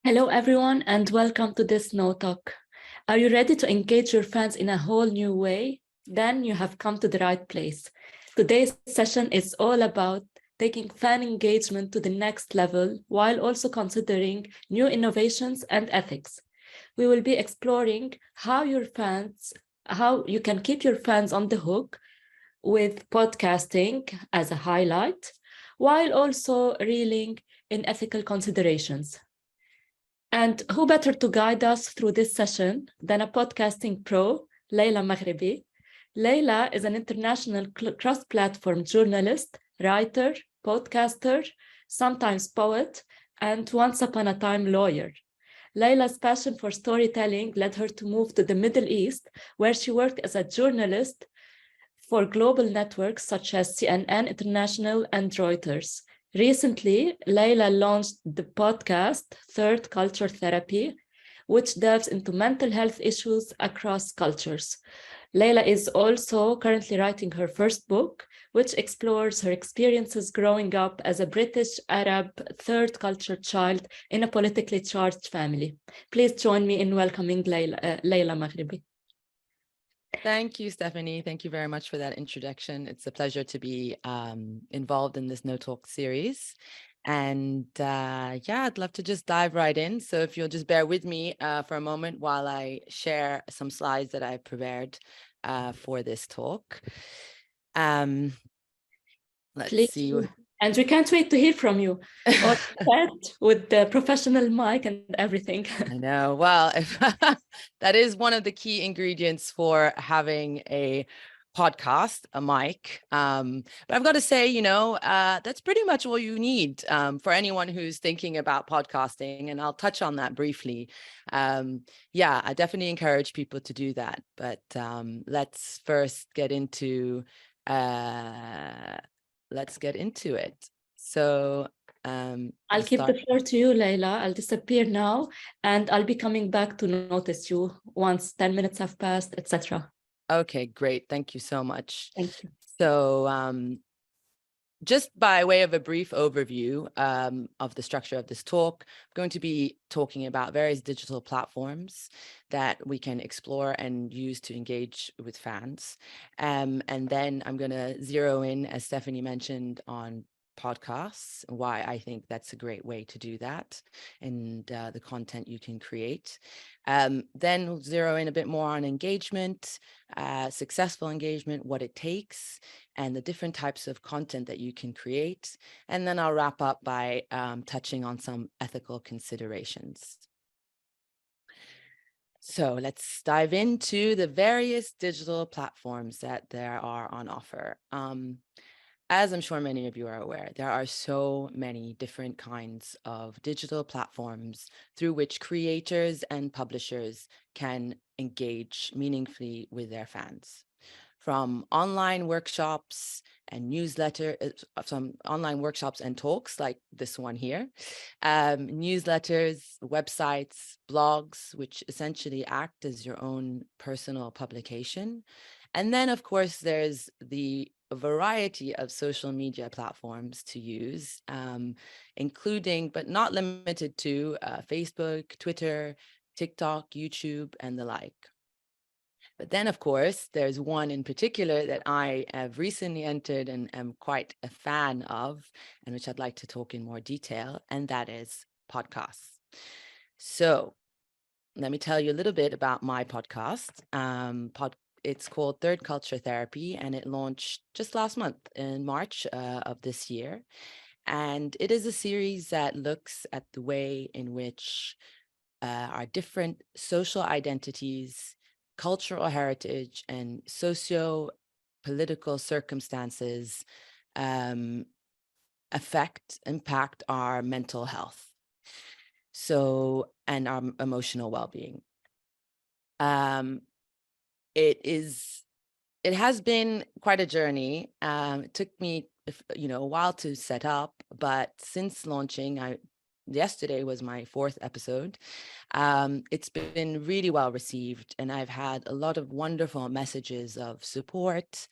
Hello, everyone, and welcome to this KnowTalk. Are you ready to engage your fans in a whole new way? Then you have come to the right place. Today's session is all about taking fan engagement to the next level while also considering new innovations and ethics. We will be exploring how you can keep your fans on the hook with podcasting as a highlight, while also reeling in ethical considerations. And who better to guide us through this session than a podcasting pro, Layla Maghribi. Layla is an international cross-platform journalist, writer, podcaster, sometimes poet, and once upon a time lawyer. Layla's passion for storytelling led her to move to the Middle East, where she worked as a journalist for global networks such as CNN International and Reuters. Recently, Layla launched the podcast Third Culture Therapy, which delves into mental health issues across cultures. Layla is also currently writing her first book, which explores her experiences growing up as a British Arab third culture child in a politically charged family. Please join me in welcoming Layla Maghribi. Thank you, Stephanie. Thank you very much for that introduction. It's a pleasure to be involved in this KnowTalk series. And I'd love to just dive right in. So if you'll just bear with me for a moment while I share some slides that I've prepared for this talk. Let's Please see. do. And we can't wait to hear from you on set with the professional mic and everything. I know. Well, that is one of the key ingredients for having a podcast, a mic. But I've got to say, that's pretty much all you need for anyone who's thinking about podcasting. And I'll touch on that briefly. I definitely encourage people to do that. But let's first get into it. So I'll keep the floor to you, Layla. I'll disappear now, and I'll be coming back to notice you once 10 minutes have passed, etc. Okay, great. Thank you so much. Thank you. So just by way of a brief overview of the structure of this talk, I'm going to be talking about various digital platforms that we can explore and use to engage with fans. And then I'm going to zero in, as Stephanie mentioned, on podcasts, why I think that's a great way to do that, and the content you can create. Then we'll zero in a bit more on engagement, successful engagement, what it takes, and the different types of content that you can create. And then I'll wrap up by touching on some ethical considerations. So let's dive into the various digital platforms that there are on offer. As I'm sure many of you are aware, there are so many different kinds of digital platforms through which creators and publishers can engage meaningfully with their fans. From online workshops and some online workshops and talks like this one here, newsletters, websites, blogs, which essentially act as your own personal publication. And then, of course, there's the variety of social media platforms to use, including, but not limited to, Facebook, Twitter, TikTok, YouTube, and the like. But then, of course, there's one in particular that I have recently entered and am quite a fan of, and which I'd like to talk in more detail, and that is podcasts. So let me tell you a little bit about my podcast. It's called Third Culture Therapy, and it launched just last month in March of this year. And it is a series that looks at the way in which our different social identities, cultural heritage, and socio-political circumstances impact our mental health, and our emotional well-being. It has been quite a journey. It took me, a while to set up, but since launching, yesterday was my 4th episode. It's been really well received, and I've had a lot of wonderful messages of support,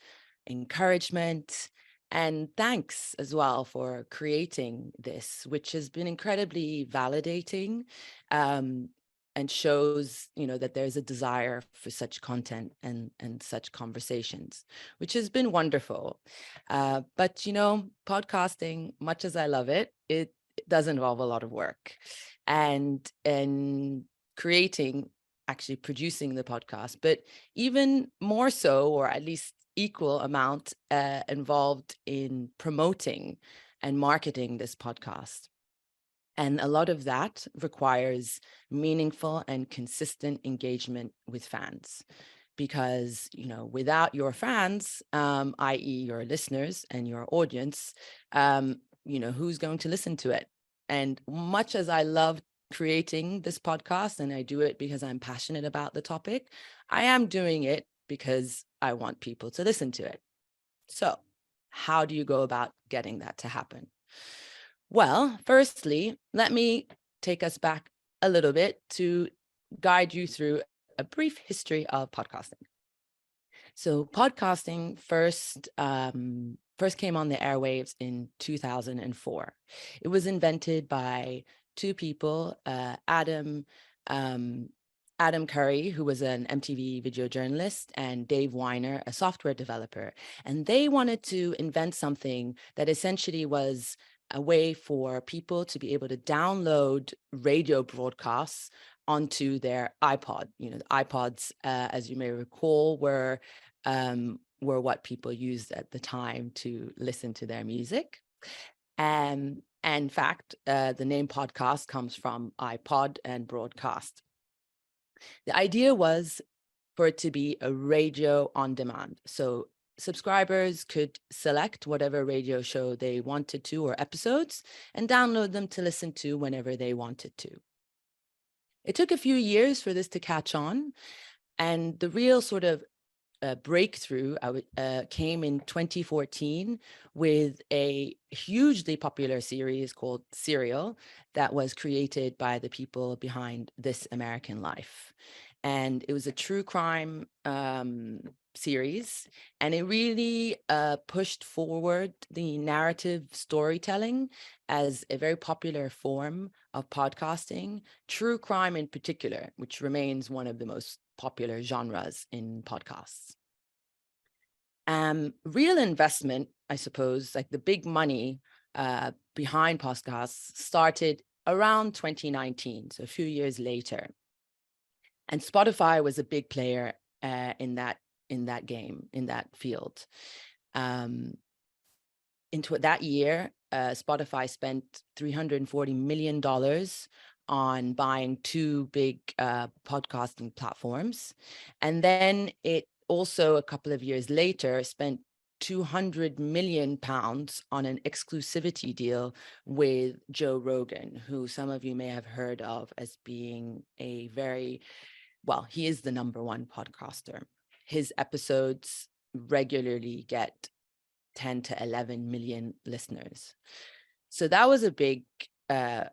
encouragement, And thanks as well for creating this, which has been incredibly validating, and shows, that there's a desire for such content and such conversations, which has been wonderful. But, podcasting, much as I love it, it does involve a lot of work. And actually producing the podcast, but even more so, or at least equal amount, involved in promoting and marketing this podcast. And a lot of that requires meaningful and consistent engagement with fans. Because, without your fans, i.e. your listeners and your audience, who's going to listen to it? And much as I love creating this podcast, and I do it because I'm passionate about the topic, I am doing it because I want people to listen to it. So how do you go about getting that to happen? Well, firstly, let me take us back a little bit to guide you through a brief history of podcasting. So podcasting first came on the airwaves in 2004. It was invented by two people, Adam Curry, who was an MTV video journalist, and Dave Weiner, a software developer. And they wanted to invent something that essentially was a way for people to be able to download radio broadcasts onto their iPod. The iPods, as you may recall, were what people used at the time to listen to their music. And in fact, the name podcast comes from iPod and broadcast. The idea was for it to be a radio on demand. So subscribers could select whatever radio show they wanted to, or episodes, and download them to listen to whenever they wanted to. It took a few years for this to catch on, and the real sort of breakthrough came in 2014 with a hugely popular series called Serial that was created by the people behind This American Life. And it was a true crime series, and it really pushed forward the narrative storytelling as a very popular form of podcasting, true crime in particular, which remains one of the most popular genres in podcasts. Real investment, I suppose, like the big money behind podcasts, started around 2019, so a few years later. And Spotify was a big player in that game, in that field. Into that year, Spotify spent $340 million on buying two big podcasting platforms. And then it also, a couple of years later, spent 200 million pounds on an exclusivity deal with Joe Rogan, who some of you may have heard of as being he is the number one podcaster. His episodes regularly get 10 to 11 million listeners. So that was a big win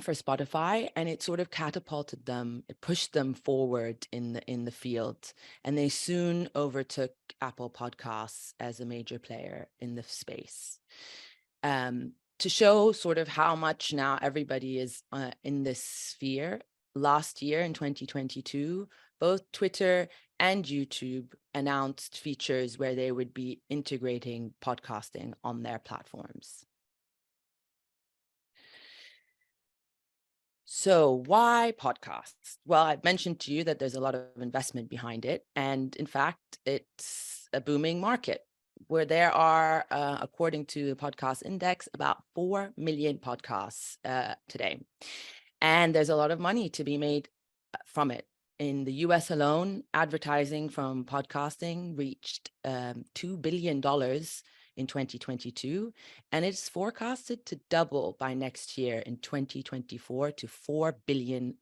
for Spotify, and it sort of catapulted them, it pushed them forward in the field, and they soon overtook Apple Podcasts as a major player in the space. To show sort of how much now everybody is in this sphere, last year in 2022, both Twitter and YouTube announced features where they would be integrating podcasting on their platforms. So why podcasts? Well, I've mentioned to you that there's a lot of investment behind it. And in fact, it's a booming market where there are, according to the Podcast Index, about 4 million podcasts today. And there's a lot of money to be made from it. In the US alone, advertising from podcasting reached $2 billion in 2022, and it's forecasted to double by next year in 2024 to $4 billion.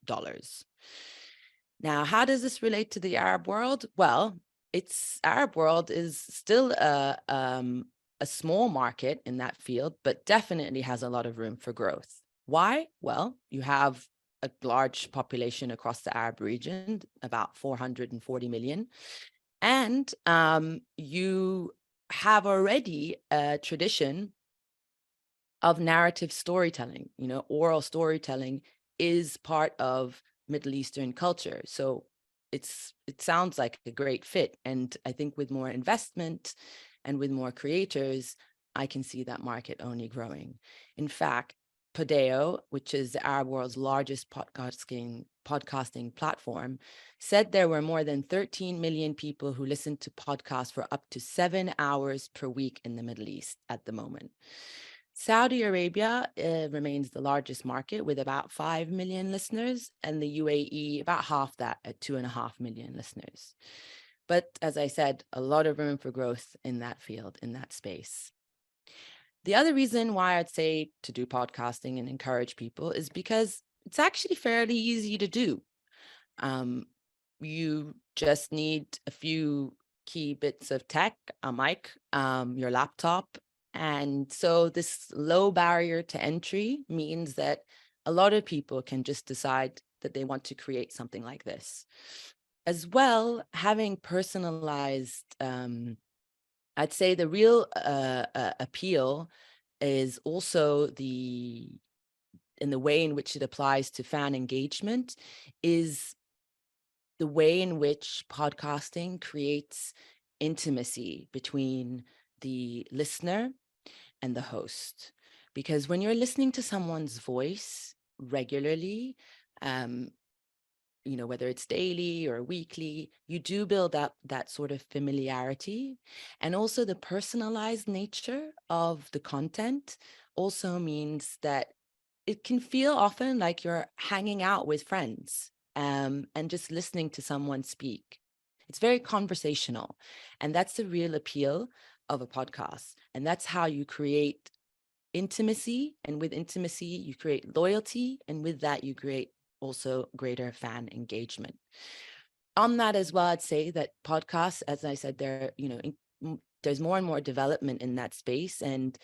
Now, how does this relate to the Arab world? Well, Arab world is still a small market in that field, but definitely has a lot of room for growth. Why? Well, you have a large population across the Arab region, about 440 million. And you have already a tradition of narrative storytelling. You know, oral storytelling is part of Middle Eastern culture. So it sounds like a great fit. And I think with more investment and with more creators, I can see that market only growing. In fact, Podeo, which is the Arab world's largest podcasting platform, said there were more than 13 million people who listen to podcasts for up to 7 hours per week in the Middle East at the moment. Saudi Arabia remains the largest market with about 5 million listeners, and the UAE about half that at 2.5 million listeners. But as I said, a lot of room for growth in that field, in that space. The other reason why I'd say to do podcasting and encourage people is because it's actually fairly easy to do. You just need a few key bits of tech, a mic, your laptop. And so this low barrier to entry means that a lot of people can just decide that they want to create something like this. As well, having personalized, I'd say the real appeal is also in the way in which it applies to fan engagement is the way in which podcasting creates intimacy between the listener and the host. Because when you're listening to someone's voice regularly, you know, whether it's daily or weekly, you do build up that sort of familiarity. And also the personalized nature of the content also means that it can feel often like you're hanging out with friends and just listening to someone speak. It's very conversational. And that's the real appeal of a podcast. And that's how you create intimacy. And with intimacy, you create loyalty. And with that, you create also greater fan engagement. On that as well, I'd say that podcasts, as I said, there's more and more development in that space. And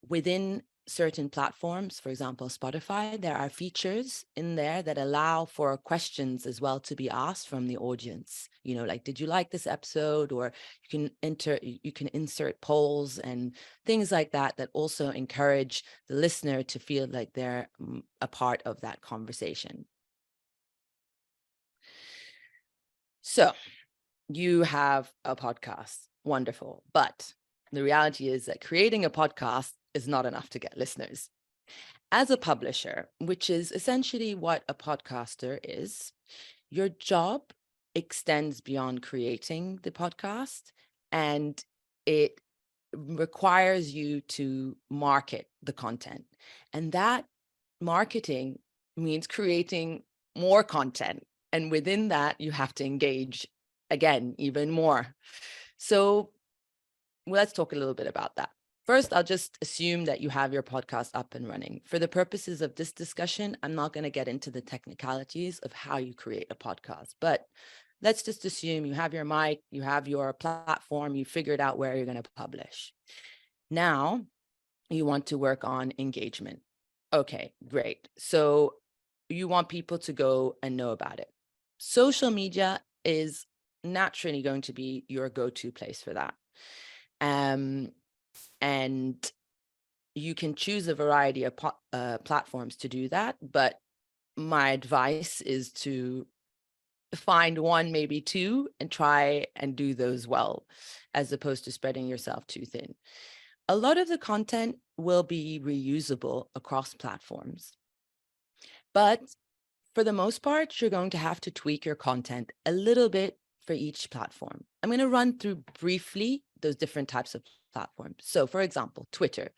within certain platforms, for example, Spotify, there are features in there that allow for questions as well to be asked from the audience. You know, like, did you like this episode? Or you can insert polls and things like that that also encourage the listener to feel like they're a part of that conversation. So you have a podcast, wonderful. But the reality is that creating a podcast is not enough to get listeners. As a publisher, which is essentially what a podcaster is, your job extends beyond creating the podcast, and it requires you to market the content. And that marketing means creating more content. And within that, you have to engage again, even more. So let's talk a little bit about that. First, I'll just assume that you have your podcast up and running. For the purposes of this discussion, I'm not going to get into the technicalities of how you create a podcast, but let's just assume you have your mic, you have your platform, you figured out where you're going to publish. Now, you want to work on engagement. Okay, great. So you want people to go and know about it. Social media is naturally going to be your go-to place for that. And you can choose a variety of platforms to do that. But my advice is to find one, maybe two, and try and do those well, as opposed to spreading yourself too thin. A lot of the content will be reusable across platforms. But for the most part, you're going to have to tweak your content a little bit for each platform. I'm going to run through briefly those different types of platforms. So for example, Twitter.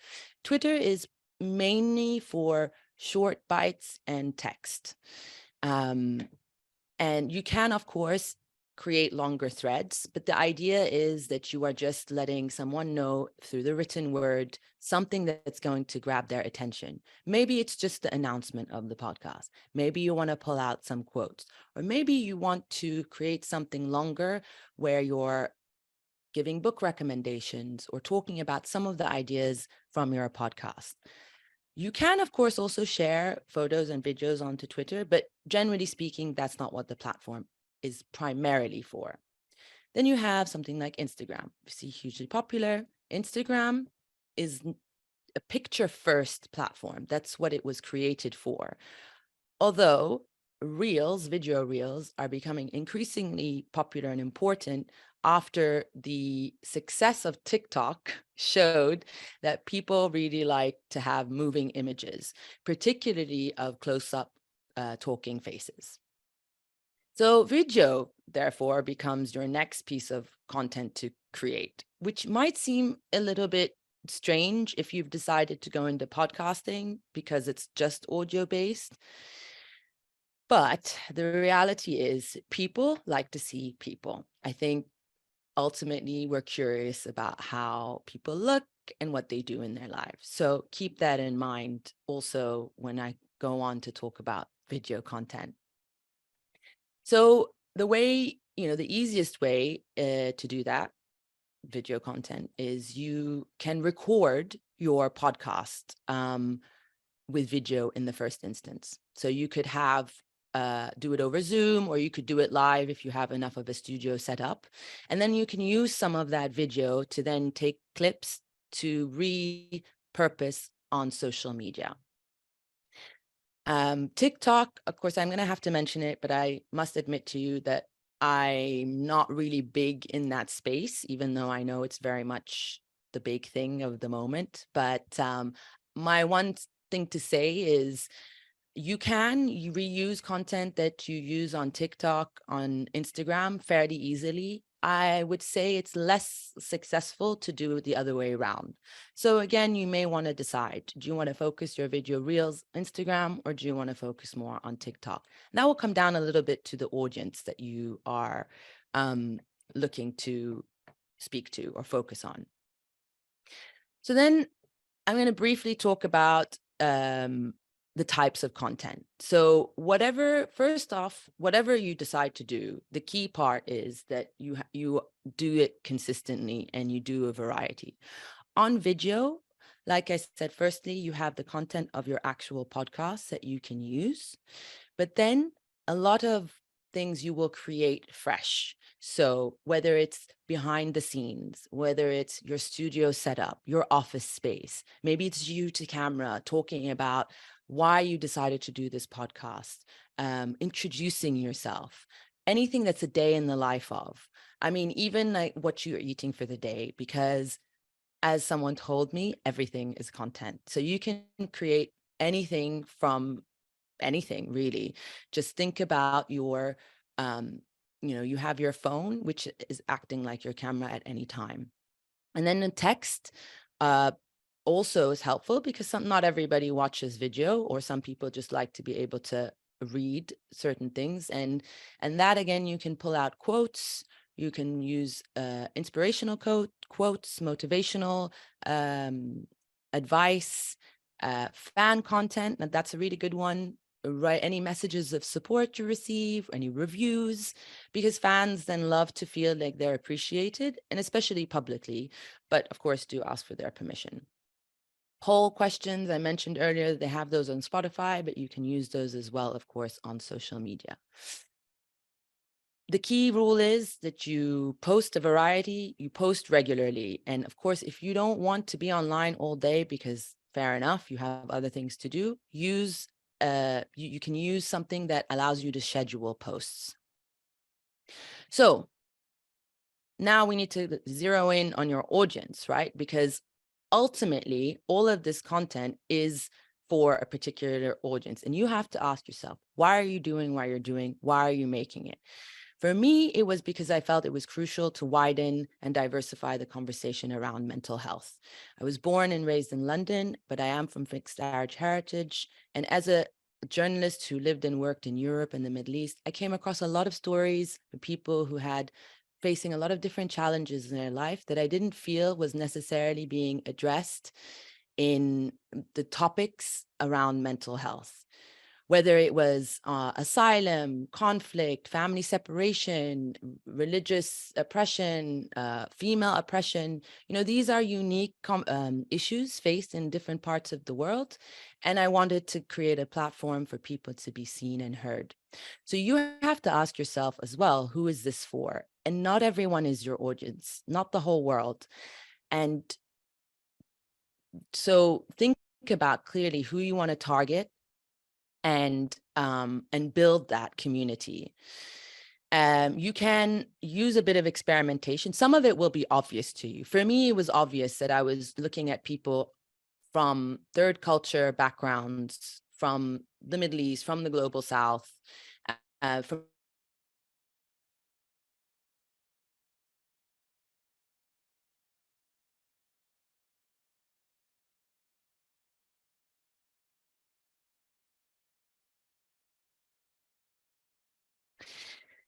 Twitter is mainly for short bites and text. And you can, of course, create longer threads, but the idea is that you are just letting someone know through the written word something that's going to grab their attention. Maybe it's just the announcement of the podcast. Maybe you want to pull out some quotes, or maybe you want to create something longer where you're giving book recommendations or talking about some of the ideas from your podcast. You can, of course, also share photos and videos onto Twitter, but generally speaking, that's not what the platform is primarily for. Then you have something like Instagram, you see hugely popular. Instagram is a picture first platform. That's what it was created for. Although reels, video reels, are becoming increasingly popular and important after the success of TikTok showed that people really like to have moving images, particularly of close-up talking faces. So video, therefore, becomes your next piece of content to create, which might seem a little bit strange if you've decided to go into podcasting because it's just audio-based. But the reality is people like to see people. I think ultimately we're curious about how people look and what they do in their lives. So keep that in mind also when I go on to talk about video content. So the way, the easiest way to do that video content is you can record your podcast with video in the first instance. So you could have do it over Zoom, or you could do it live if you have enough of a studio set up. And then you can use some of that video to then take clips to repurpose on social media. TikTok, of course, I'm going to have to mention it, but I must admit to you that I'm not really big in that space, even though I know it's very much the big thing of the moment. But my one thing to say is you reuse content that you use on TikTok, on Instagram fairly easily. I would say it's less successful to do it the other way around. So again, you may want to decide, do you want to focus your video reels Instagram, or do you want to focus more on TikTok? And that will come down a little bit to the audience that you are looking to speak to or focus on. So then I'm going to briefly talk about the types of content. So first off, whatever you decide to do, the key part is that you do it consistently and you do a variety. On video, like I said, firstly, you have the content of your actual podcast that you can use, but then a lot of things you will create fresh. So whether it's behind the scenes, whether it's your studio setup, your office space, maybe it's you to camera talking about why you decided to do this podcast, introducing yourself, anything that's a day in the life of. I mean, even like what you're eating for the day, because as someone told me, everything is content. So you can create anything from anything really. Just think about your, you have your phone, which is acting like your camera at any time. And then the text also is helpful because not everybody watches video, or some people just like to be able to read certain things. And that, again, you can pull out quotes. You can use inspirational quotes, motivational advice, fan content. And that's a really good one. Write any messages of support you receive, any reviews, because fans then love to feel like they're appreciated, and especially publicly, but of course do ask for their permission. Poll questions, I mentioned earlier, they have those on Spotify, but you can use those as well, of course, on social media. The key rule is that you post a variety, you post regularly. And of course, if you don't want to be online all day, because fair enough, you have other things to do, you can use something that allows you to schedule posts. So now we need to zero in on your audience, right? Because ultimately, all of this content is for a particular audience. And you have to ask yourself, why are you doing what you're doing? Why are you making it? For me, it was because I felt it was crucial to widen and diversify the conversation around mental health. I was born and raised in London, but I am from mixed Irish heritage. And as a journalist who lived and worked in Europe and the Middle East, I came across a lot of stories of people who had facing a lot of different challenges in their life that I didn't feel was necessarily being addressed in the topics around mental health. Whether it was asylum, conflict, family separation, religious oppression, female oppression, these are unique issues faced in different parts of the world. And I wanted to create a platform for people to be seen and heard. So you have to ask yourself as well, who is this for? And not everyone is your audience, not the whole world. And so think about clearly who you want to target and build that community. You can use a bit of experimentation. Some of it will be obvious to you. For me, it was obvious that I was looking at people from third culture backgrounds, from the Middle East, from the global South, from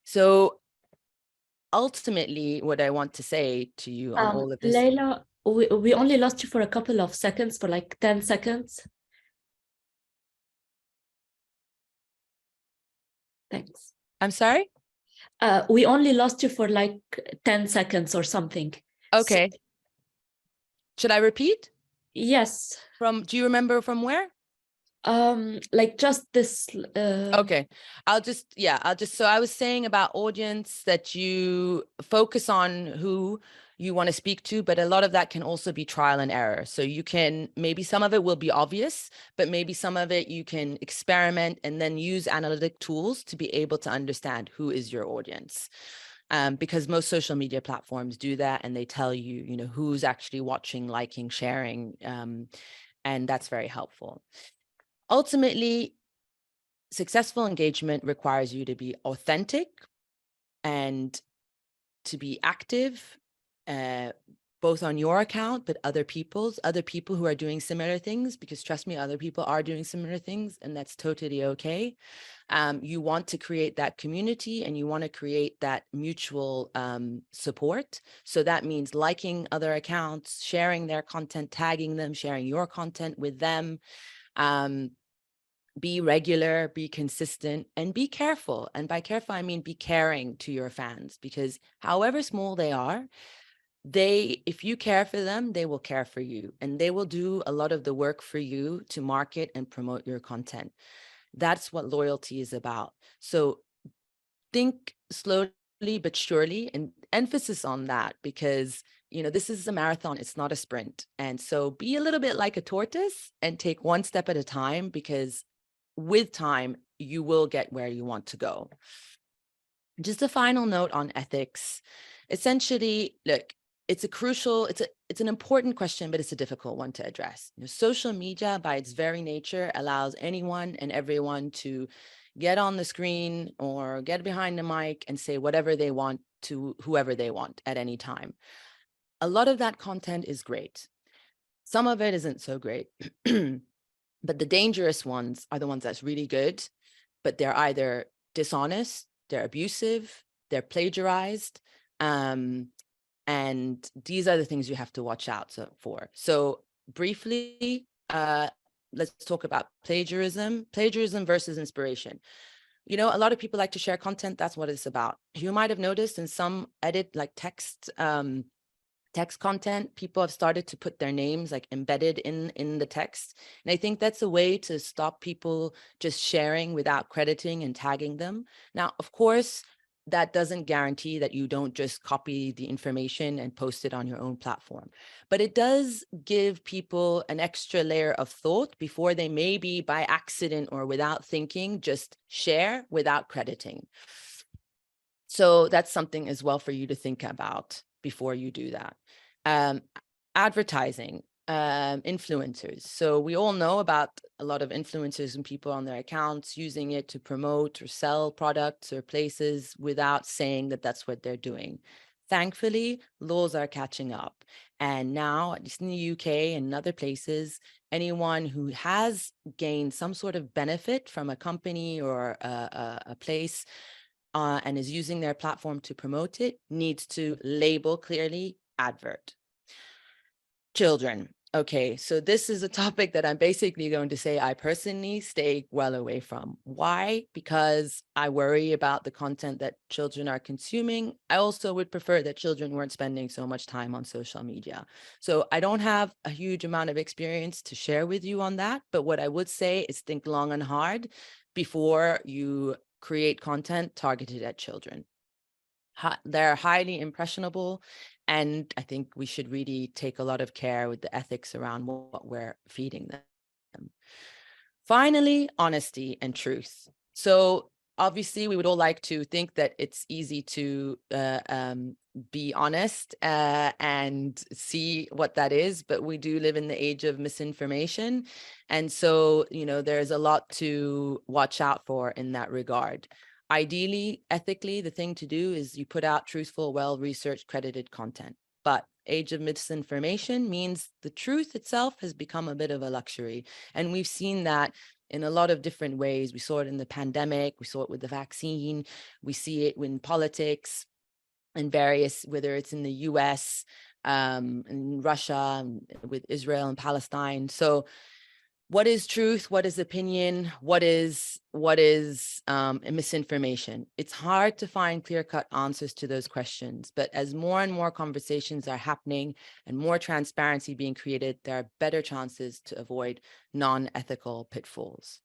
so ultimately, what I want to say to you on all of this. Layla, we only lost you for a couple of seconds, for like 10 seconds. Thanks. I'm sorry? We only lost you for like 10 seconds or something. Okay. Should I repeat? Yes. Do you remember from where? Like just this. Okay. So I was saying about audience, that you focus on who you want to speak to, but a lot of that can also be trial and error. So you can, maybe some of it will be obvious, but maybe some of it you can experiment and then use analytic tools to be able to understand who is your audience. Because most social media platforms do that, and they tell you, who's actually watching, liking, sharing, and that's very helpful. Ultimately, successful engagement requires you to be authentic and to be active, both on your account, but other people who are doing similar things, because trust me, other people are doing similar things, and that's totally okay. You want to create that community, and you want to create that mutual support. So that means liking other accounts, sharing their content, tagging them, sharing your content with them. Be regular, be consistent, and be careful. And by careful, I mean be caring to your fans, because however small they are, if you care for them, they will care for you, and they will do a lot of the work for you to market and promote your content. That's what loyalty is about. So think slowly but surely, and emphasis on that, because this is a marathon, it's not a sprint. And so be a little bit like a tortoise and take one step at a time, because with time, you will get where you want to go. Just a final note on ethics. Essentially, look, it's an important question, but it's a difficult one to address. Social media, by its very nature, allows anyone and everyone to get on the screen or get behind the mic and say whatever they want to whoever they want at any time. A lot of that content is great. Some of it isn't so great. But the dangerous ones are the ones that's really good, but they're either dishonest, they're abusive, they're plagiarized. And these are the things you have to watch out for. So briefly, let's talk about plagiarism versus inspiration. A lot of people like to share content. That's what it's about. You might have noticed in some text content, people have started to put their names like embedded in the text. And I think that's a way to stop people just sharing without crediting and tagging them. Now, of course, that doesn't guarantee that you don't just copy the information and post it on your own platform. But it does give people an extra layer of thought before they maybe by accident or without thinking just share without crediting. So that's something as well for you to think about before you do that. Advertising, influencers. So we all know about a lot of influencers and people on their accounts using it to promote or sell products or places without saying that that's what they're doing. Thankfully, laws are catching up. And now, at least in the UK and other places, anyone who has gained some sort of benefit from a company or a place and is using their platform to promote it needs to label clearly advert. Children. Okay, so this is a topic that I'm basically going to say I personally stay well away from. Why? Because I worry about the content that children are consuming. I also would prefer that children weren't spending so much time on social media. So I don't have a huge amount of experience to share with you on that, but what I would say is think long and hard before you create content targeted at children. They're highly impressionable, And I think we should really take a lot of care with the ethics around what we're feeding them. Finally, honesty and truth. So obviously, we would all like to think that it's easy to be honest and see what that is, but we do live in the age of misinformation. And so, there's a lot to watch out for in that regard. Ideally, ethically, the thing to do is you put out truthful, well-researched, credited content. But age of misinformation means the truth itself has become a bit of a luxury. And we've seen that in a lot of different ways. We saw it in the pandemic, we saw it with the vaccine, we see it in politics and various, whether it's in the US, in Russia, with Israel and Palestine. So what is truth? What is opinion? What is misinformation? It's hard to find clear-cut answers to those questions. But as more and more conversations are happening and more transparency being created, there are better chances to avoid non-ethical pitfalls.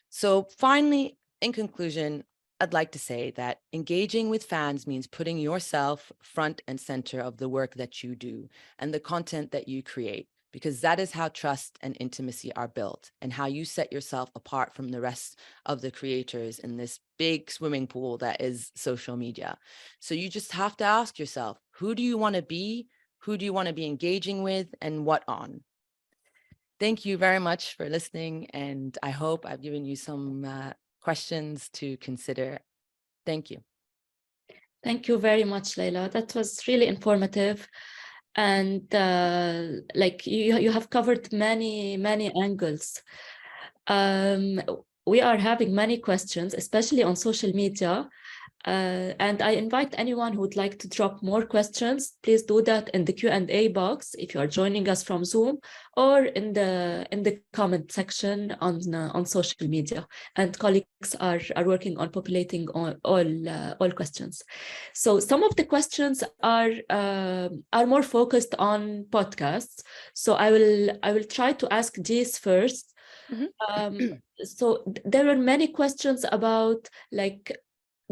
So finally, in conclusion, I'd like to say that engaging with fans means putting yourself front and center of the work that you do and the content that you create, because that is how trust and intimacy are built and how you set yourself apart from the rest of the creators in this big swimming pool that is social media. So you just have to ask yourself, who do you want to be? Who do you want to be engaging with, and what on? Thank you very much for listening. And I hope I've given you some questions to consider. Thank you. Thank you very much, Layla. That was really informative. And like you have covered many angles. We are having many questions, especially on social media. And I invite anyone who would like to drop more questions, please do that in the Q&A box if you are joining us from Zoom, or in the comment section on social media. And colleagues are working on populating all questions. So some of the questions are more focused on podcasts. So I will try to ask these first. So there were many questions about like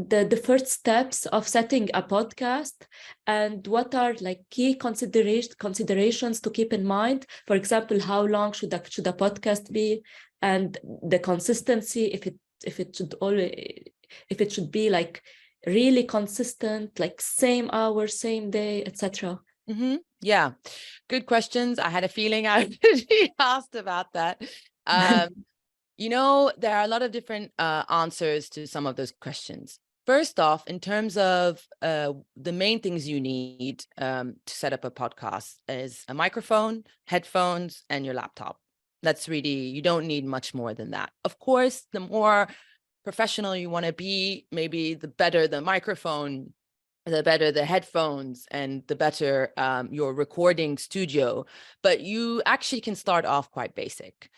the first steps of setting a podcast and what are like key considerations to keep in mind. For example, how long should a podcast be, and the consistency, if it should be like really consistent, like same hour, same day, etc. Yeah, good questions. I had a feeling I would be asked about that. There are a lot of different answers to some of those questions. First off, in terms of the main things you need to set up a podcast is a microphone, headphones, and your laptop. That's really, you don't need much more than that. Of course, the more professional you want to be, maybe the better the microphone, the better the headphones, and the better your recording studio. But you actually can start off quite basic.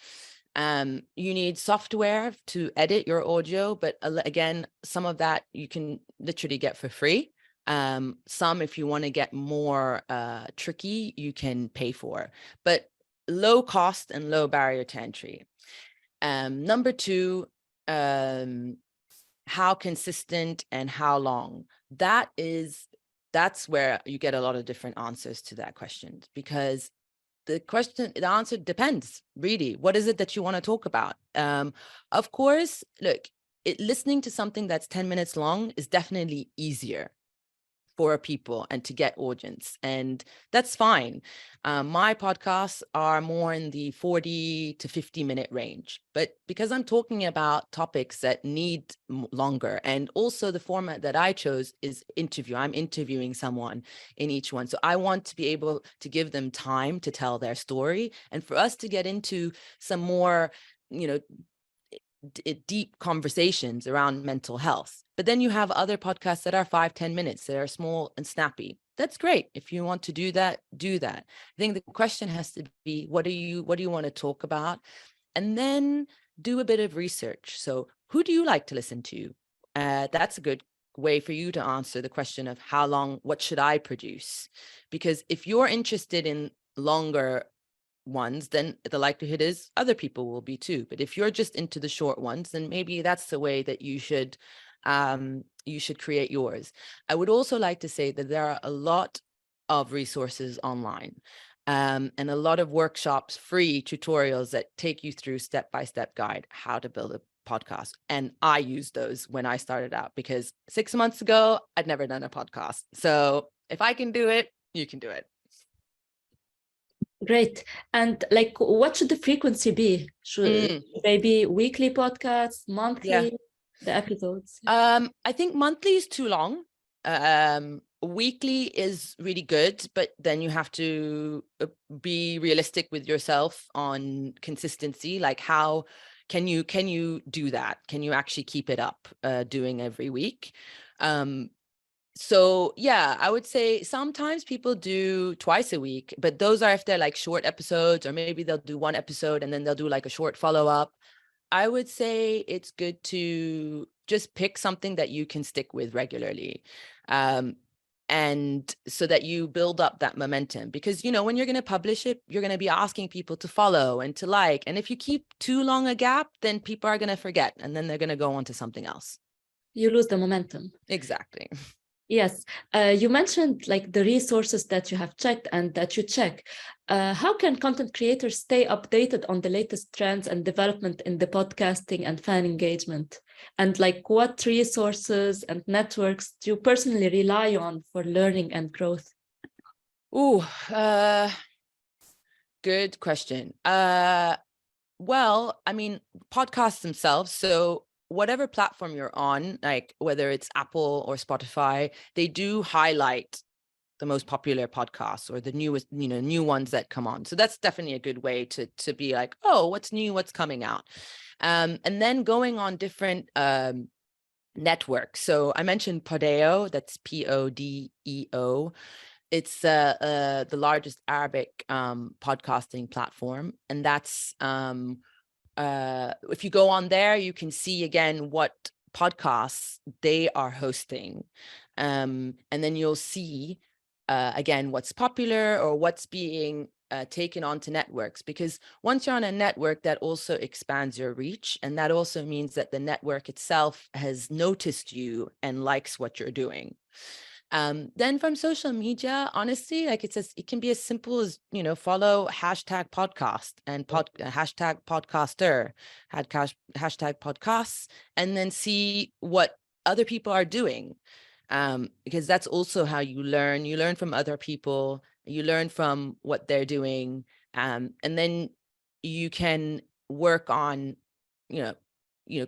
You need software to edit your audio, but again, some of that you can literally get for free. Some, if you want to get more tricky, you can pay for, but low cost and low barrier to entry. Number two, how consistent and how long? That's where you get a lot of different answers to that question, because the answer depends, really. What is it that you want to talk about? Of course, look, listening to something that's 10 minutes long is definitely easier for people and to get audience, and that's fine. My podcasts are more in the 40 to 50-minute range, but because I'm talking about topics that need longer, and also the format that I chose is interview. I'm interviewing someone in each one, so I want to be able to give them time to tell their story, and for us to get into some more, deep conversations around mental health. But then you have other podcasts that are 5-10 minutes, that are small and snappy. That's great. If you want to do that, do that. I think the question has to be, what do you want to talk about? And then do a bit of research. So who do you like to listen to? That's a good way for you to answer the question of how long, what should I produce? Because if you're interested in longer ones, then the likelihood is other people will be too. But if you're just into the short ones, then maybe that's the way that you should create yours. I would also like to say that there are a lot of resources online. And a lot of workshops, free tutorials that take you through step-by-step guide how to build a podcast. And I used those when I started out, because 6 months ago, I'd never done a podcast. So if I can do it, you can do it. Great. And like, what should the frequency be? Should they be weekly podcasts, monthly, the episodes? I think monthly is too long. Weekly is really good, but then you have to be realistic with yourself on consistency. Like, how can you do that? Can you actually keep it up doing every week? So yeah, I would say sometimes people do twice a week, but those are if they're like short episodes, or maybe they'll do one episode and then they'll do like a short follow-up. I would say it's good to just pick something that you can stick with regularly. And so that you build up that momentum, because, you know, when you're going to publish it, you're going to be asking people to follow and to like, and if you keep too long a gap, then people are going to forget, and then they're going to go on to something else. You lose the momentum. Exactly. Yes. You mentioned like the resources that you have checked and that you check. How can content creators stay updated on the latest trends and development in the podcasting and fan engagement? And like, what resources and networks do you personally rely on for learning and growth? Ooh, good question. Well, I mean, podcasts themselves. So whatever platform you're on, like whether it's Apple or Spotify, they do highlight the most popular podcasts or the newest, you know, new ones that come on. So that's definitely a good way to be like, oh, what's new, what's coming out. And then going on different networks. So I mentioned Podeo, that's Podeo. It's the largest Arabic podcasting platform, and that's if you go on there, you can see again what podcasts they are hosting, and then you'll see again what's popular or what's being taken onto networks, because once you're on a network, that also expands your reach, and that also means that the network itself has noticed you and likes what you're doing. Then from social media, honestly, like it can be as simple as, you know, follow hashtag podcast and hashtag podcaster, hashtag podcasts, and then see what other people are doing. Because that's also how you learn. You learn from other people, you learn from what they're doing. And then you can work on, you know,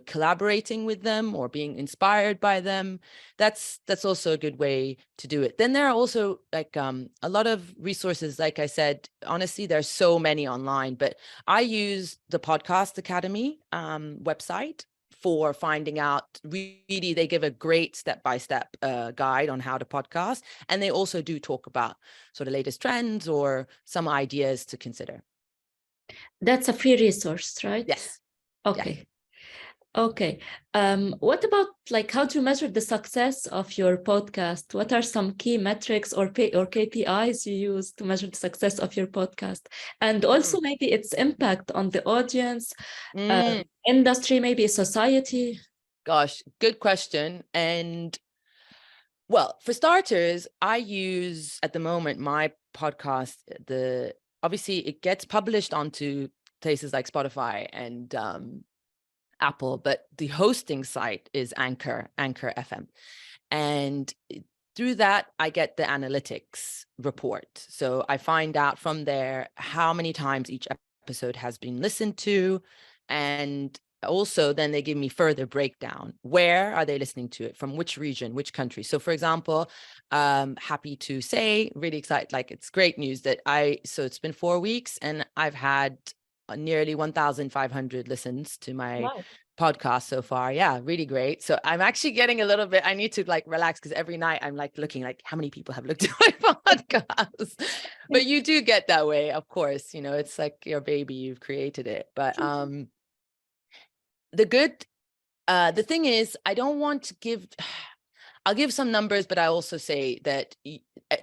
collaborating with them or being inspired by them. That's also a good way to do it. Then there are also like a lot of resources. Like I said, honestly, there's so many online, but I use the Podcast Academy website for finding out. Really, they give a great step-by-step guide on how to podcast, and they also do talk about sort of latest trends or some ideas to consider. That's a free resource, right? Yes. Okay. Yes. Okay. What about like, how do you measure the success of your podcast? What are some key metrics or KPIs you use to measure the success of your podcast? And also maybe its impact on the audience, industry, maybe society? Gosh, good question. And well, for starters, I use at the moment my podcast, obviously it gets published onto places like Spotify and Apple, but the hosting site is Anchor FM. And through that, I get the analytics report. So I find out from there how many times each episode has been listened to. And also then they give me further breakdown. Where are they listening to it? From which region, which country? So for example, happy to say, really excited, like it's great news that so it's been 4 weeks and I've had nearly 1,500 listens to my podcast so far. Yeah, really great. So I'm actually getting a little bit, I need to like relax, because every night I'm like looking like how many people have looked at my podcast. But you do get that way, of course, you know, it's like your baby, you've created it. But the thing is, I don't want to I'll give some numbers, but I also say that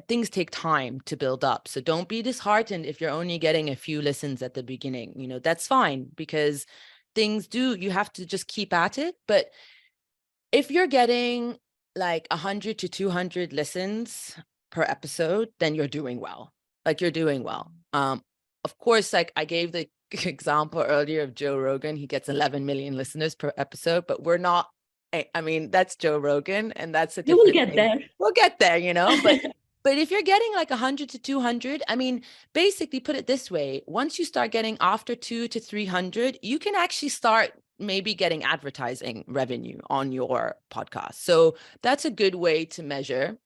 things take time to build up. So don't be disheartened if you're only getting a few listens at the beginning. You know, that's fine, because you have to just keep at it. But if you're getting like 100 to 200 listens per episode, then you're doing well. Like you're doing well. Of course, like I gave the example earlier of Joe Rogan. He gets 11 million listeners per episode, but we're not, I mean, that's Joe Rogan and that's a You will different get thing. there. We'll get there, you know, but if you're getting like 100 to 200, I mean, basically put it this way, once you start getting after 200 to 300, you can actually start maybe getting advertising revenue on your podcast. So that's a good way to measure.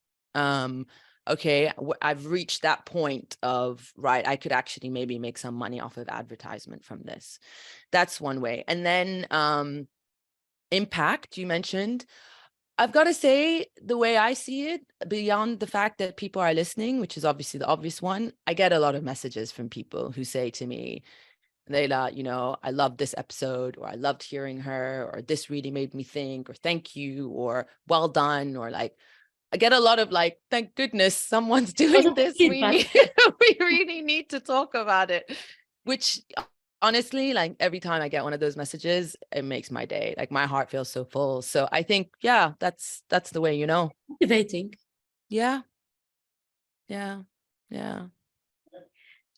Okay, I've reached that point of, right, I could actually maybe make some money off of advertisement from this. That's one way. And then impact, you mentioned. I've got to say, the way I see it, beyond the fact that people are listening, which is obviously the obvious one, I get a lot of messages from people who say to me, Layla, you know, I loved this episode, or I loved hearing her, or this really made me think, or thank you, or well done, or like, I get a lot of like, thank goodness someone's doing Positive this. feedback. We really need to talk about it, which honestly, like every time I get one of those messages, it makes my day. Like my heart feels so full. So I think, yeah, that's the way, you know. Motivating. Yeah. Yeah. Yeah.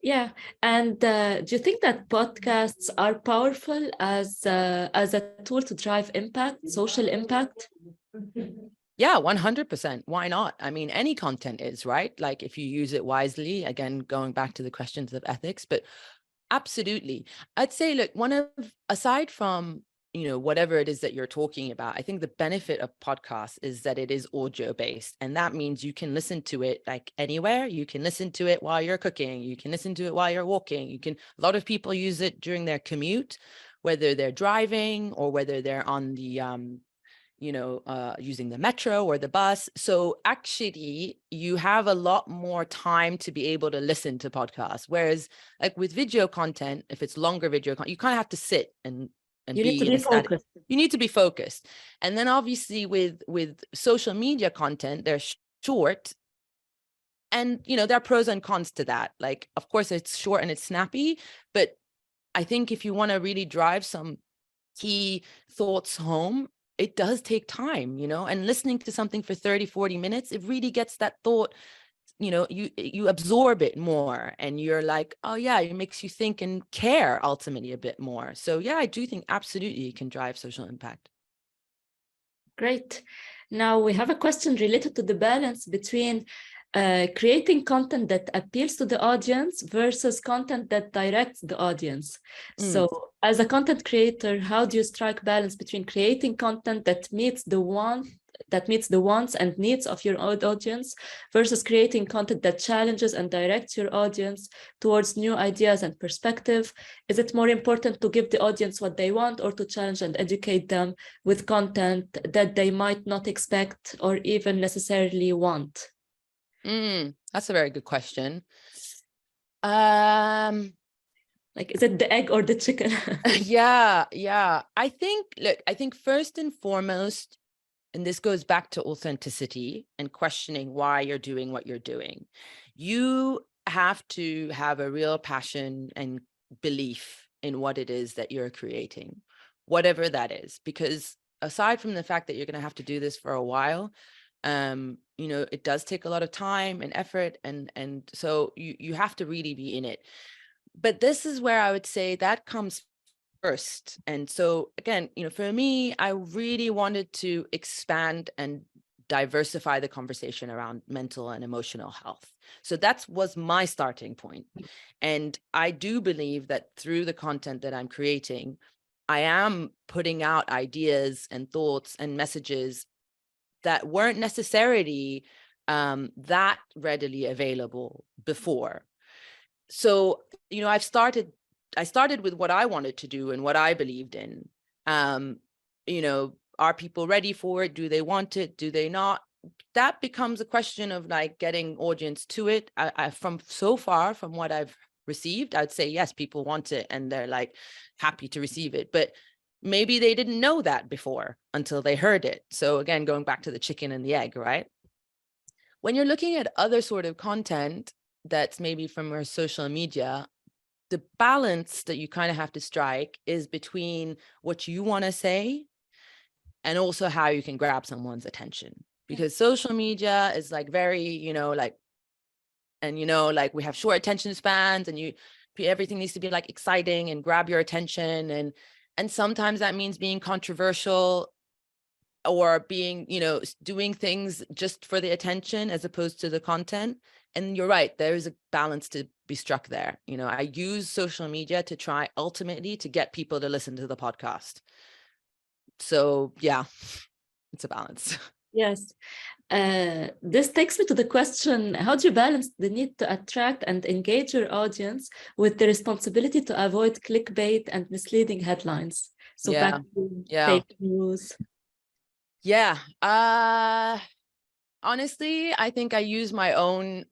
Yeah. And do you think that podcasts are powerful as a tool to drive impact, social impact? Yeah, 100%. Why not? I mean, any content is, right? Like if you use it wisely, again, going back to the questions of ethics, but absolutely. I'd say, look, aside from, you know, whatever it is that you're talking about, I think the benefit of podcasts is that it is audio based. And that means you can listen to it like anywhere. You can listen to it while you're cooking. You can listen to it while you're walking. A lot of people use it during their commute, whether they're driving or whether they're on the, using the metro or the bus. So actually, you have a lot more time to be able to listen to podcasts. Whereas like with video content, if it's longer video content, you kind of have to sit and You need be to in be a static. focused. You need to be focused. And then obviously with social media content, they're short. And, you know, there are pros and cons to that. Like, of course, it's short and it's snappy. But I think if you want to really drive some key thoughts home, it does take time, you know, and listening to something for 30-40 minutes, it really gets that thought, you know, you absorb it more and you're like, oh yeah, it makes you think and care ultimately a bit more. So yeah, I do think absolutely it can drive social impact. Great. Now we have a question related to the balance between creating content that appeals to the audience versus content that directs the audience. So as a content creator, how do you strike balance between creating content that meets the wants and needs of your audience versus creating content that challenges and directs your audience towards new ideas and perspective? Is it more important to give the audience what they want or to challenge and educate them with content that they might not expect or even necessarily want? That's a very good question. Like, is it the egg or the chicken? Yeah. I think first and foremost, and this goes back to authenticity and questioning why you're doing what you're doing. You have to have a real passion and belief in what it is that you're creating, whatever that is, because aside from the fact that you're going to have to do this for a while, it does take a lot of time and effort. And so you have to really be in it. But this is where I would say that comes first. And so again, for me, I really wanted to expand and diversify the conversation around mental and emotional health. So that was my starting point. And I do believe that through the content that I'm creating, I am putting out ideas and thoughts and messages that weren't necessarily that readily available before. So, I started with what I wanted to do and what I believed in. Are people ready for it? Do they want it? Do they not? That becomes a question of like getting audience to it. From what I've received, I'd say, yes, people want it and they're like happy to receive it. But maybe they didn't know that before until they heard it. So again, going back to the chicken and the egg, right? When you're looking at other sort of content that's maybe from your social media, the balance that you kind of have to strike is between what you want to say and also how you can grab someone's attention. because social media is like very, like, and like we have short attention spans, and everything needs to be like exciting and grab your attention, and sometimes that means being controversial or being, doing things just for the attention as opposed to the content. And you're right, there's a balance to be struck there. I use social media to try ultimately to get people to listen to the podcast. So yeah, it's a balance. Yes. This takes me to the question, how do you balance the need to attract and engage your audience with the responsibility to avoid clickbait and misleading headlines? So back to fake news. Yeah. Honestly, I think I use my own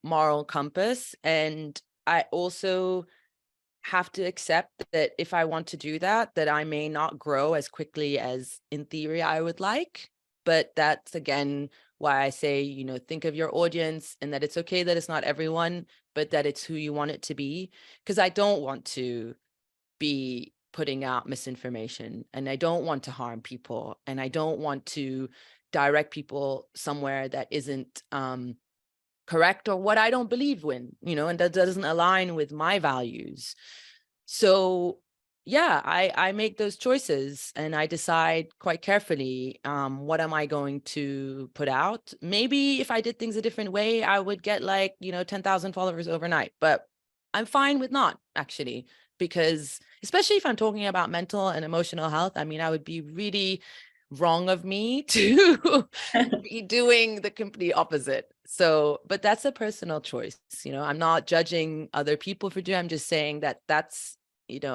moral compass, and I also have to accept that if I want to do that, that I may not grow as quickly as in theory I would like. But that's again why I say, think of your audience, and that it's okay that it's not everyone, but that it's who you want it to be. Because I don't want to be putting out misinformation, and I don't want to harm people, and I don't want to direct people somewhere that isn't correct or what I don't believe in, and that doesn't align with my values. So yeah, I make those choices, and I decide quite carefully, what am I going to put out? Maybe if I did things a different way, I would get like, 10,000 followers overnight, but I'm fine with not, actually, because especially if I'm talking about mental and emotional health, I mean, I would be really wrong of me to be doing the complete opposite. So, but that's a personal choice. I'm not judging other people for doing, I'm just saying that that's,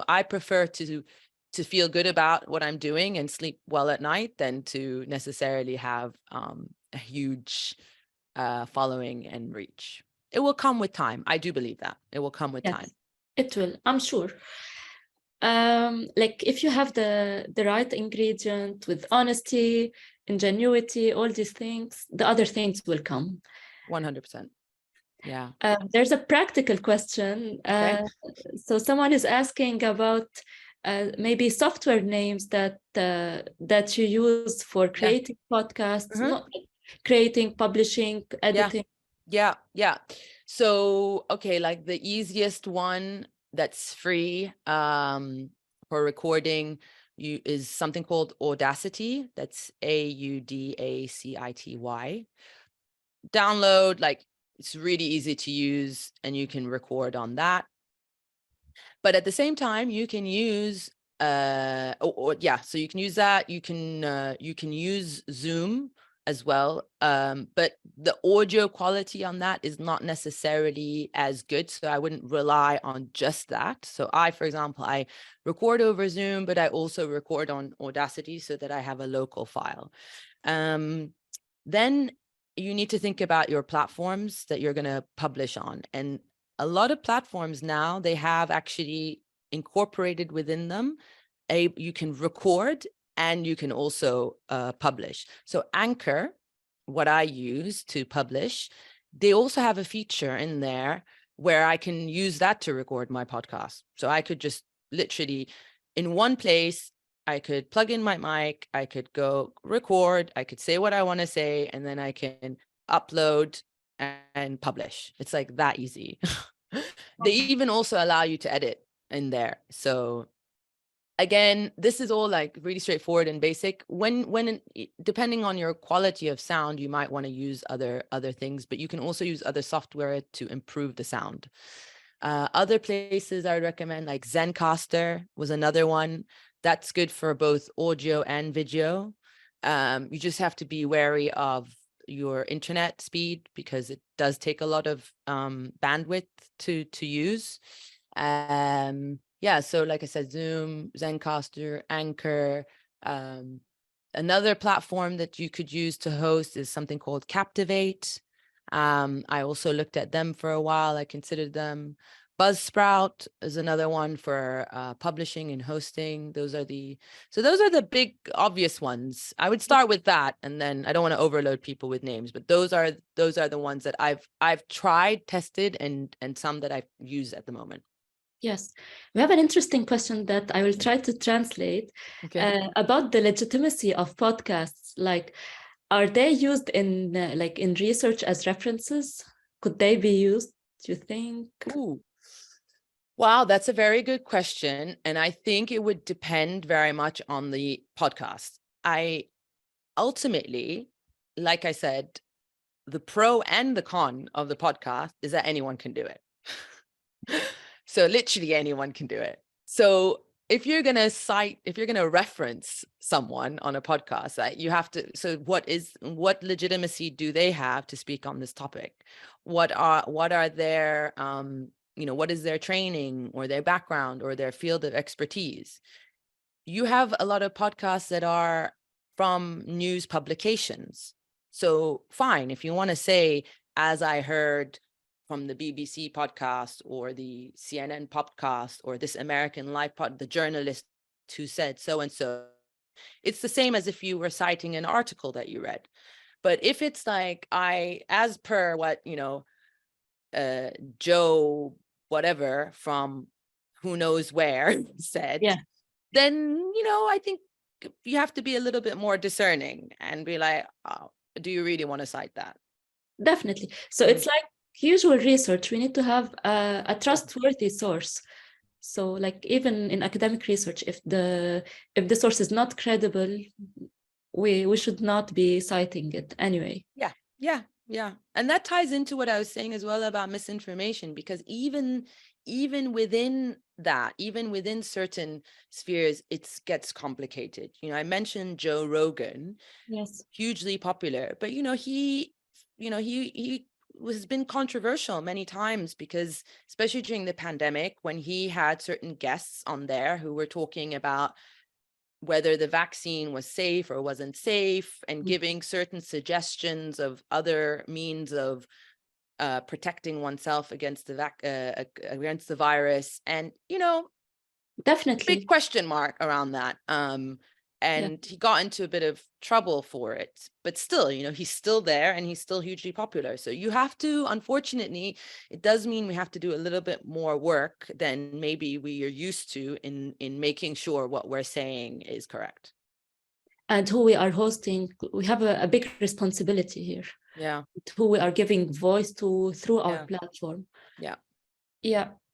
I prefer to feel good about what I'm doing and sleep well at night than to necessarily have a huge following and reach. It will come with time. I do believe that it will come with time. It will, I'm sure. Like if you have the right ingredient with honesty, ingenuity, all these things, the other things will come. 100%. Yeah. There's a practical question. So someone is asking about maybe software names that you use for creating podcasts, not creating, publishing, editing. Yeah. So, okay, like the easiest one that's free for recording is something called Audacity. That's AUDACITY. Download, like, it's really easy to use, and you can record on that. But at the same time, you can use so you can use that. You can use Zoom as well, but the audio quality on that is not necessarily as good, so I wouldn't rely on just that. So for example, I record over Zoom, but I also record on Audacity so that I have a local file. Then you need to think about your platforms that you're going to publish on, and a lot of platforms now, they have actually incorporated within them you can record and you can also publish. So Anchor, what I use to publish, they also have a feature in there where I can use that to record my podcast. So I could just literally in one place, I could plug in my mic, I could go record, I could say what I want to say, and then I can upload and publish. It's like that easy. They even also allow you to edit in there. So again, this is all like really straightforward and basic. When depending on your quality of sound, you might want to use other things, but you can also use other software to improve the sound. Other places I would recommend, like Zencaster was another one. That's good for both audio and video. You just have to be wary of your internet speed because it does take a lot of bandwidth to use. So like I said, Zoom, Zencaster, Anchor. Another platform that you could use to host is something called Captivate. I also looked at them for a while. I considered them. Buzzsprout is another one for publishing and hosting. Those are the big obvious ones. I would start with that, and then I don't want to overload people with names, but those are the ones that I've tried, tested, and some that I use at the moment. Yes, we have an interesting question that I will try to translate about the legitimacy of podcasts. Like, Are they used in like in research as references? Could they be used, do you think? Ooh. Wow, that's a very good question. And I think it would depend very much on the podcast. I ultimately, like I said, the pro and the con of the podcast is that anyone can do it. So literally anyone can do it. So if you're going to reference someone on a podcast, that you have to, so what legitimacy do they have to speak on this topic? What are their, what is their training or their background or their field of expertise? You have a lot of podcasts that are from news publications. So fine, if you want to say, as I heard from the BBC podcast or the CNN podcast or this American Life pod, the journalist who said so and so, it's the same as if you were citing an article that you read. But if it's like, as per what, Joe whatever from who knows where said, Yeah, then, I think you have to be a little bit more discerning and be like, oh, do you really want to cite that? definitely. So it's like usual research. We need to have a trustworthy source. So like even in academic research, if the source is not credible, we should not be citing it anyway. Yeah. And that ties into what I was saying as well about misinformation, because even within that, even within certain spheres, it gets complicated. I mentioned Joe Rogan. Yes. Hugely popular, but he has been controversial many times, because especially during the pandemic, when he had certain guests on there who were talking about whether the vaccine was safe or wasn't safe, and giving certain suggestions of other means of protecting oneself against against the virus, and Definitely. big question mark around that. And he got into a bit of trouble for it, but still, he's still there and he's still hugely popular. So you have to, unfortunately, it does mean we have to do a little bit more work than maybe we are used to in making sure what we're saying is correct. And who we are hosting, we have a big responsibility here. Yeah. Who we are giving voice to through our platform. Yeah.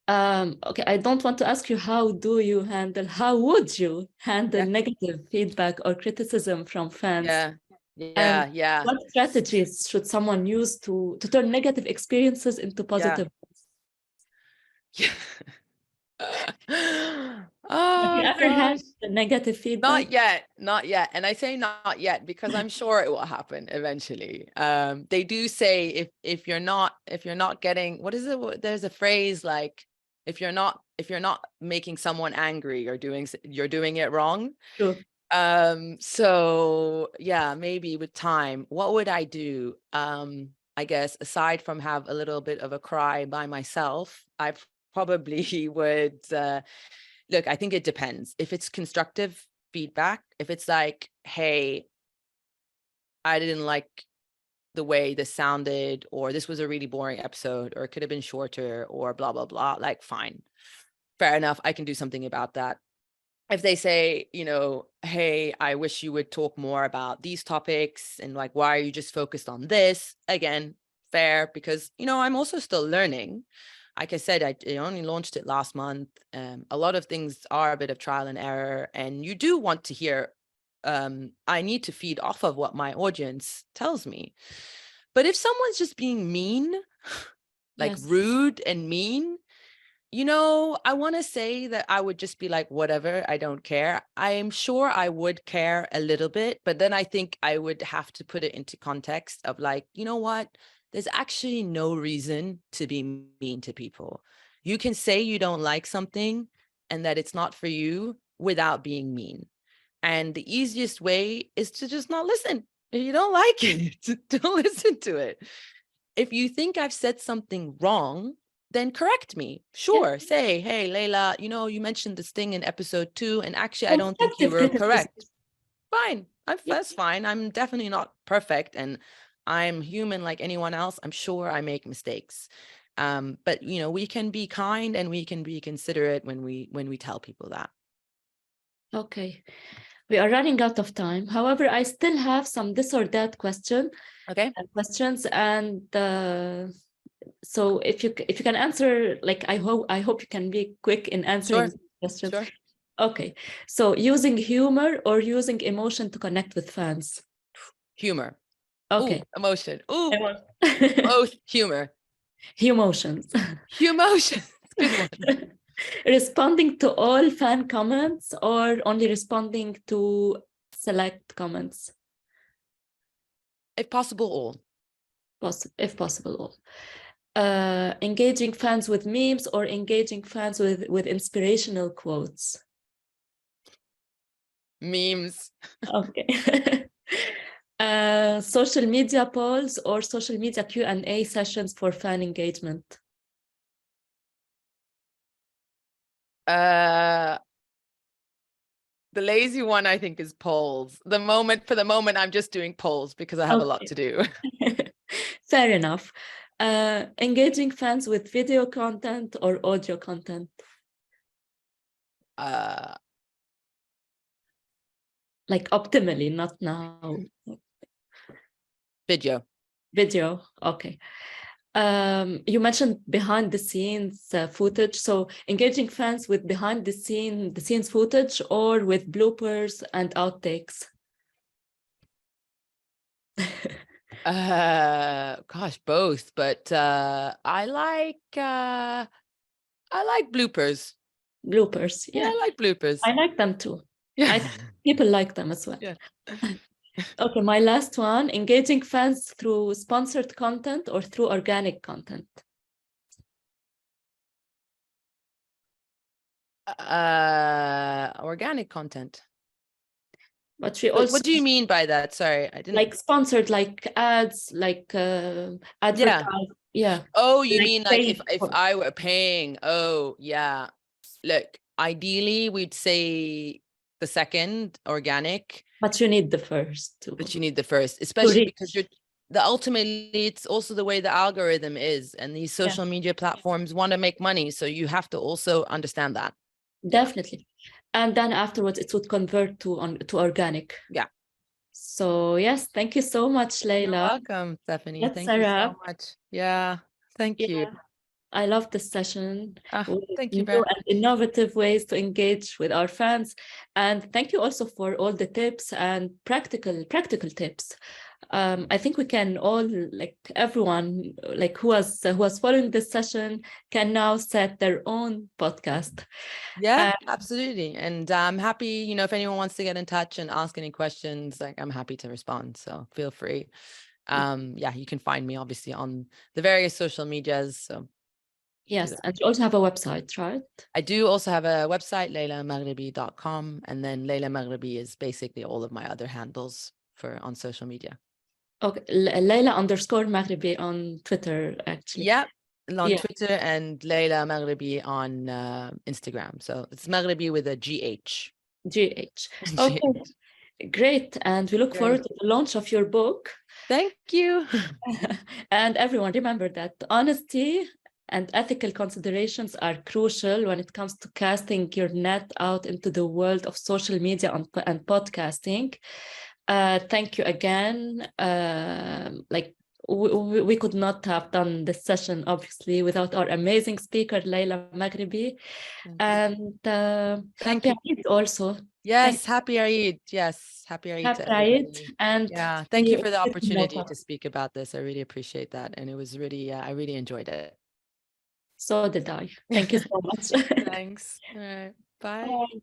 Okay, I don't want to ask you how would you handle negative feedback or criticism from fans? Yeah. What strategies should someone use to turn negative experiences into positive ones? Yeah. Have you Oh ever had gosh. the negative feedback? Not yet. And I say not yet because I'm sure it will happen eventually. They do say if you're not getting, what is it? There's a phrase like, if you're not making someone angry, you're doing it wrong. True. So yeah, maybe with time, what would I do? I guess aside from have a little bit of a cry by myself, I probably would look, I think it depends. If it's constructive feedback, if it's like, hey, I didn't like the way this sounded, or this was a really boring episode, or it could have been shorter, or blah, blah, blah, like, fine, fair enough, I can do something about that. If they say, hey, I wish you would talk more about these topics, and like, why are you just focused on this? Again, fair, because, I'm also still learning. Like I said, I only launched it last month. A lot of things are a bit of trial and error, and you do want to hear, I need to feed off of what my audience tells me. But if someone's just being mean, like rude and mean, I want to say that I would just be like, whatever, I don't care. I am sure I would care a little bit, but then I think I would have to put it into context of like, you know what? There's actually no reason to be mean to people. You can say you don't like something and that it's not for you without being mean. And the easiest way is to just not listen. If you don't like it, don't listen to it. If you think I've said something wrong, then correct me. Sure. Say, hey, Layla, you mentioned this thing in episode 2, and actually, I don't think you were correct. Fine. That's fine. I'm definitely not perfect, and I'm human like anyone else. I'm sure I make mistakes. But we can be kind and we can be considerate when we tell people that. Okay. We are running out of time. However, I still have some this or that questions, and so if you can answer, like, I hope you can be quick in answering questions. Sure. Okay, so using humor or using emotion to connect with fans? Humor. Okay. Ooh, emotion. Ooh, both humor. Emotions. Emotions. Good one. Responding to all fan comments or only responding to select comments? If possible, all. If possible, all. Engaging fans with memes or engaging fans with inspirational quotes? Memes. Okay. Social media polls or social media Q&A sessions for fan engagement? The lazy one, I think, is polls. For the moment, I'm just doing polls because I have a lot to do. Fair enough. Engaging fans with video content or audio content? Like optimally, not now. Video. Video, okay. You mentioned behind the scenes footage. So engaging fans with behind the scenes footage or with bloopers and outtakes? Gosh, both. But I like bloopers. Bloopers, yeah. I like bloopers. I like them too. Yeah. People like them as well. Yeah. Okay, my last one, engaging fans through sponsored content or through organic content? Organic content. But we also, what do you mean by that? Sorry, I didn't. like sponsored, like ads, like advertise. Yeah. Oh, you Like mean like if I were paying? Oh, yeah. Look, ideally we'd say the second, organic. But you need the first too. But you need the first, especially because ultimately it's also the way the algorithm is, and these social media platforms want to make money, so you have to also understand that. Definitely. And then afterwards it would convert to organic. Yeah. So yes, thank you so much, Layla. You're welcome, Stephanie. Thank you so much. Yeah, thank you. I love this session. Thank you, new and innovative ways to engage with our fans, and thank you also for all the tips and practical tips. I think we can all, like everyone, like who was following this session, can now set their own podcast. Yeah, absolutely. And I'm happy, if anyone wants to get in touch and ask any questions, like I'm happy to respond. So feel free. Yeah, you can find me obviously on the various social medias. So yes, and you also have a website, right? I do also have a website, laylamaghribi.com, and then Layla Maghribi is basically all of my other handles on social media. Okay, Layla_Maghribi on Twitter, actually. Yeah, on Twitter, and Layla Maghribi on Instagram. So it's Maghribi with a GH. GH. Okay, great. And we look forward to the launch of your book. Thank you. And everyone, remember that honesty and ethical considerations are crucial when it comes to casting your net out into the world of social media and podcasting. Thank you again. Like we could not have done this session, obviously, without our amazing speaker, Layla Maghribi. And happy Eid also. Yes, happy Eid. Yes, happy Eid to everybody. And yeah, thank you for the opportunity to speak about this. I really appreciate that. And it was really, I really enjoyed it. So did I. Thank you so much. Thanks. All right. Bye. Bye.